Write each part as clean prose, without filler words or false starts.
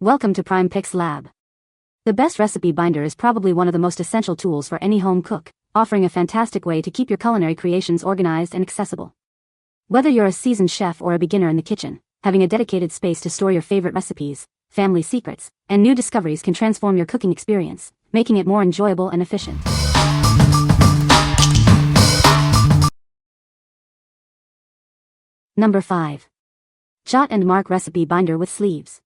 Welcome to Prime Picks Lab. The best recipe binder is probably one of the most essential tools for any home cook, offering a fantastic way to keep your culinary creations organized and accessible. Whether you're a seasoned chef or a beginner in the kitchen, having a dedicated space to store your favorite recipes, family secrets, and new discoveries can transform your cooking experience, making it more enjoyable and efficient. Number 5. Jot and Mark Recipe Binder with Sleeves.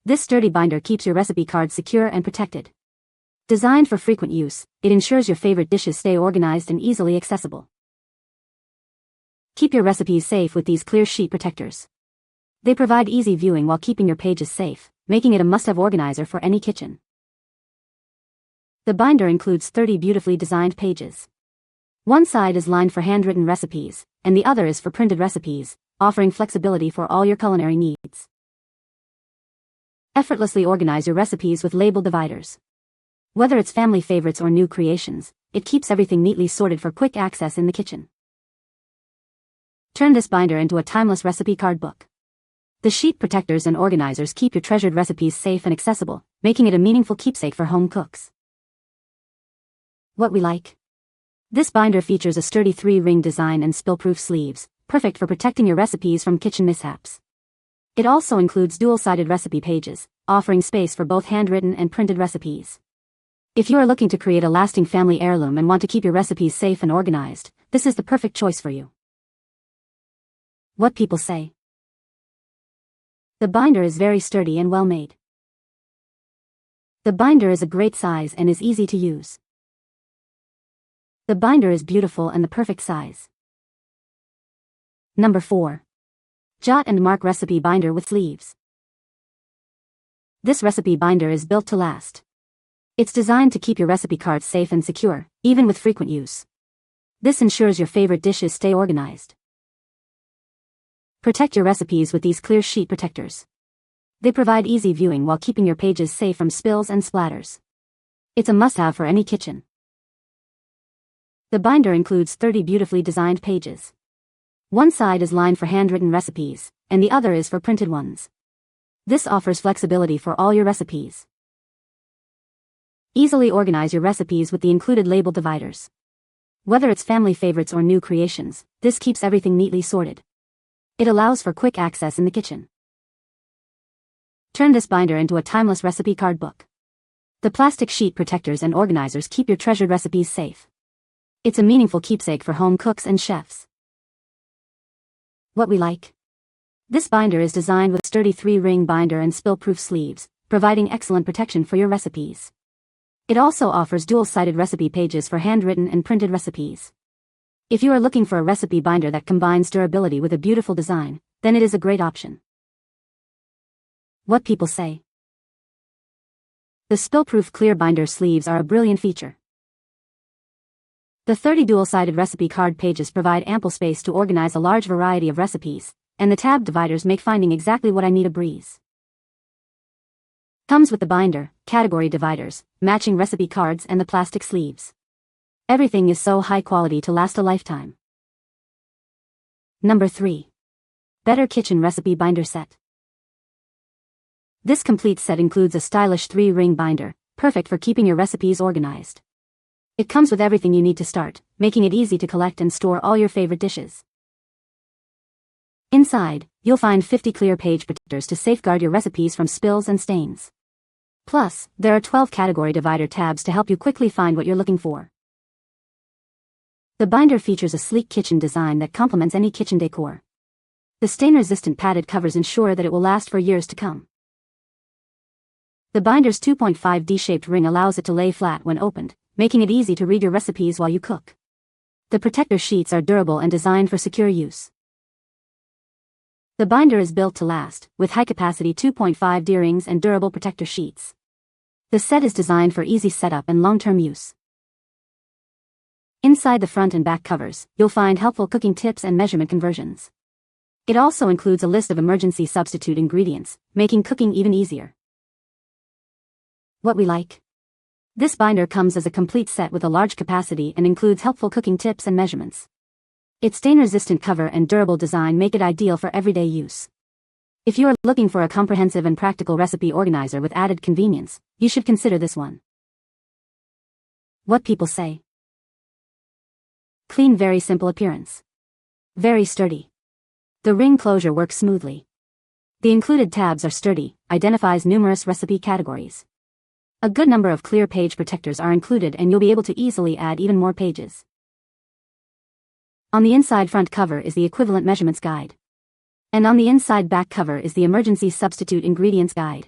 This sturdy binder keeps your recipe cards secure and protected. Designed for frequent use, it ensures your favorite dishes stay organized and easily accessible. Keep your recipes safe with these clear sheet protectors. They provide easy viewing while keeping your pages safe, making it a must-have organizer for any kitchen. The binder includes 30 beautifully designed pages. One side is lined for handwritten recipes, and the other is for printed recipes, offering flexibility for all your culinary needs. Effortlessly organize your recipes with label dividers. Whether it's family favorites or new creations, it keeps everything neatly sorted for quick access in the kitchen. Turn this binder into a timeless recipe card book. The sheet protectors and organizers keep your treasured recipes safe and accessible, making it a meaningful keepsake for home cooks. What we like? This binder features a sturdy 3-ring design and spill-proof sleeves, perfect for protecting your recipes from kitchen mishaps. It also includes dual-sided recipe pages, offering space for both handwritten and printed recipes. If you are looking to create a lasting family heirloom and want to keep your recipes safe and organized, this is the perfect choice for you. What people say. The binder is very sturdy and well made. The binder is a great size and is easy to use. The binder is beautiful and the perfect size. Number 4. Jot and Mark Recipe Binder with Sleeves. This recipe binder is built to last. It's designed to keep your recipe cards safe and secure, even with frequent use. This ensures your favorite dishes stay organized. Protect your recipes with these clear sheet protectors. They provide easy viewing while keeping your pages safe from spills and splatters. It's a must-have for any kitchen. The binder includes 30 beautifully designed pages. One side is lined for handwritten recipes, and the other is for printed ones. This offers flexibility for all your recipes. Easily organize your recipes with the included label dividers. Whether it's family favorites or new creations, this keeps everything neatly sorted. It allows for quick access in the kitchen. Turn this binder into a timeless recipe card book. The plastic sheet protectors and organizers keep your treasured recipes safe. It's a meaningful keepsake for home cooks and chefs. What we like? This binder is designed with sturdy 3-ring binder and spill-proof sleeves, providing excellent protection for your recipes. It also offers dual-sided recipe pages for handwritten and printed recipes. If you are looking for a recipe binder that combines durability with a beautiful design, then it is a great option. What people say. The spill-proof clear binder sleeves are a brilliant feature. The 30 dual-sided recipe card pages provide ample space to organize a large variety of recipes, and the tab dividers make finding exactly what I need a breeze. Comes with the binder, category dividers, matching recipe cards and the plastic sleeves. Everything is so high quality to last a lifetime. Number 3. Better Kitchen Recipe Binder Set. This complete set includes a stylish 3-ring binder, perfect for keeping your recipes organized. It comes with everything you need to start, making it easy to collect and store all your favorite dishes. Inside, you'll find 50 clear page protectors to safeguard your recipes from spills and stains. Plus, there are 12 category divider tabs to help you quickly find what you're looking for. The binder features a sleek kitchen design that complements any kitchen decor. The stain-resistant padded covers ensure that it will last for years to come. The binder's 2.5 D-shaped ring allows it to lay flat when opened, making it easy to read your recipes while you cook. The protector sheets are durable and designed for secure use. The binder is built to last, with high-capacity 2.5 D rings and durable protector sheets. The set is designed for easy setup and long-term use. Inside the front and back covers, you'll find helpful cooking tips and measurement conversions. It also includes a list of emergency substitute ingredients, making cooking even easier. What we like? This binder comes as a complete set with a large capacity and includes helpful cooking tips and measurements. Its stain-resistant cover and durable design make it ideal for everyday use. If you are looking for a comprehensive and practical recipe organizer with added convenience, you should consider this one. What people say. Clean, very simple appearance. Very sturdy. The ring closure works smoothly. The included tabs are sturdy, identifies numerous recipe categories. A good number of clear page protectors are included and you'll be able to easily add even more pages. On the inside front cover is the equivalent measurements guide. And on the inside back cover is the emergency substitute ingredients guide.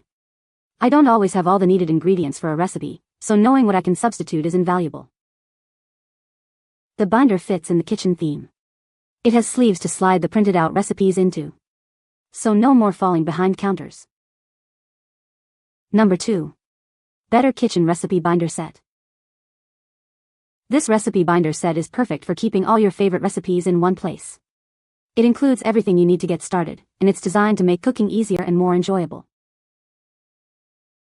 I don't always have all the needed ingredients for a recipe, so knowing what I can substitute is invaluable. The binder fits in the kitchen theme. It has sleeves to slide the printed out recipes into. So no more falling behind counters. Number 2. Better Kitchen Recipe Binder Set. This recipe binder set is perfect for keeping all your favorite recipes in one place. It includes everything you need to get started, and it's designed to make cooking easier and more enjoyable.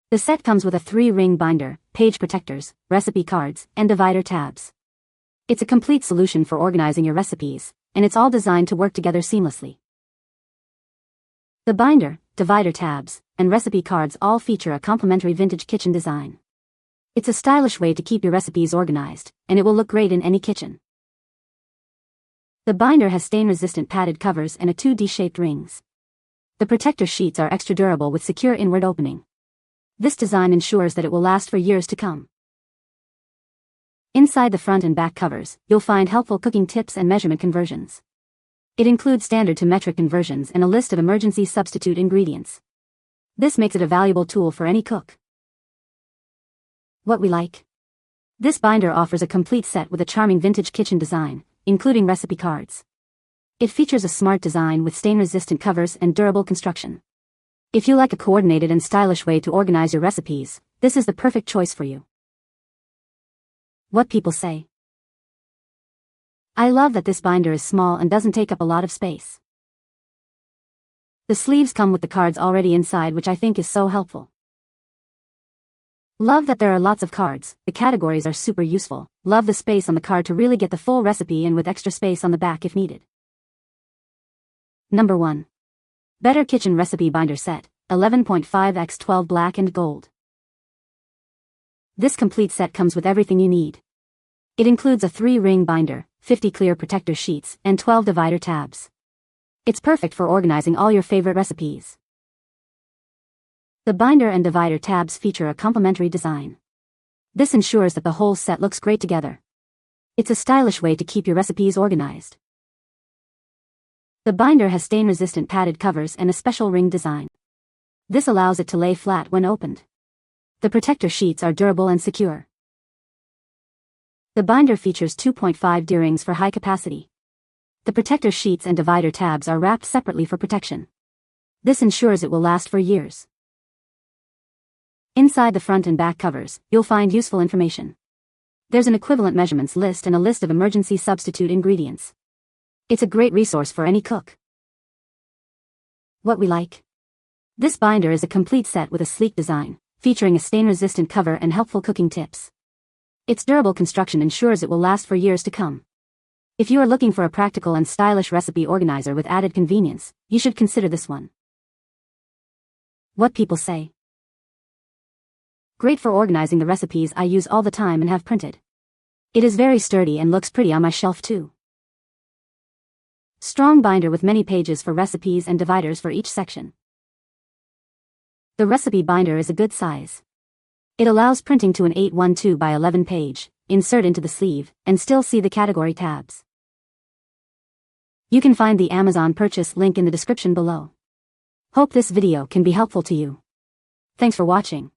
The set comes with a 3-ring binder, page protectors, recipe cards, and divider tabs. It's a complete solution for organizing your recipes, and it's all designed to work together seamlessly. The binder, divider tabs, and recipe cards all feature a complementary vintage kitchen design. It's a stylish way to keep your recipes organized, and it will look great in any kitchen. The binder has stain-resistant padded covers and a 2D-shaped rings. The protector sheets are extra durable with secure inward opening. This design ensures that it will last for years to come. Inside the front and back covers, you'll find helpful cooking tips and measurement conversions. It includes standard to metric conversions and a list of emergency substitute ingredients. This makes it a valuable tool for any cook. What we like. This binder offers a complete set with a charming vintage kitchen design, including recipe cards. It features a smart design with stain-resistant covers and durable construction. If you like a coordinated and stylish way to organize your recipes, this is the perfect choice for you. What people say. I love that this binder is small and doesn't take up a lot of space. The sleeves come with the cards already inside, which I think is so helpful. Love that there are lots of cards, the categories are super useful. Love the space on the card to really get the full recipe and with extra space on the back if needed. Number 1. Better Kitchen Recipe Binder Set, 11.5x12 Black and Gold. This complete set comes with everything you need. It includes a 3-ring binder, 50 clear protector sheets, and 12 divider tabs. It's perfect for organizing all your favorite recipes. The binder and divider tabs feature a complementary design. This ensures that the whole set looks great together. It's a stylish way to keep your recipes organized. The binder has stain-resistant padded covers and a special ring design. This allows it to lay flat when opened. The protector sheets are durable and secure. The binder features 2.5D rings for high capacity. The protector sheets and divider tabs are wrapped separately for protection. This ensures it will last for years. Inside the front and back covers, you'll find useful information. There's an equivalent measurements list and a list of emergency substitute ingredients. It's a great resource for any cook. What we like. This binder is a complete set with a sleek design, featuring a stain-resistant cover and helpful cooking tips. Its durable construction ensures it will last for years to come. If you are looking for a practical and stylish recipe organizer with added convenience, you should consider this one. What people say. Great for organizing the recipes I use all the time and have printed. It is very sturdy and looks pretty on my shelf too. Strong binder with many pages for recipes and dividers for each section. The recipe binder is a good size. It allows printing to an 812 by 11 page, insert into the sleeve, and still see the category tabs. You can find the Amazon purchase link in the description below. Hope this video can be helpful to you. Thanks for watching.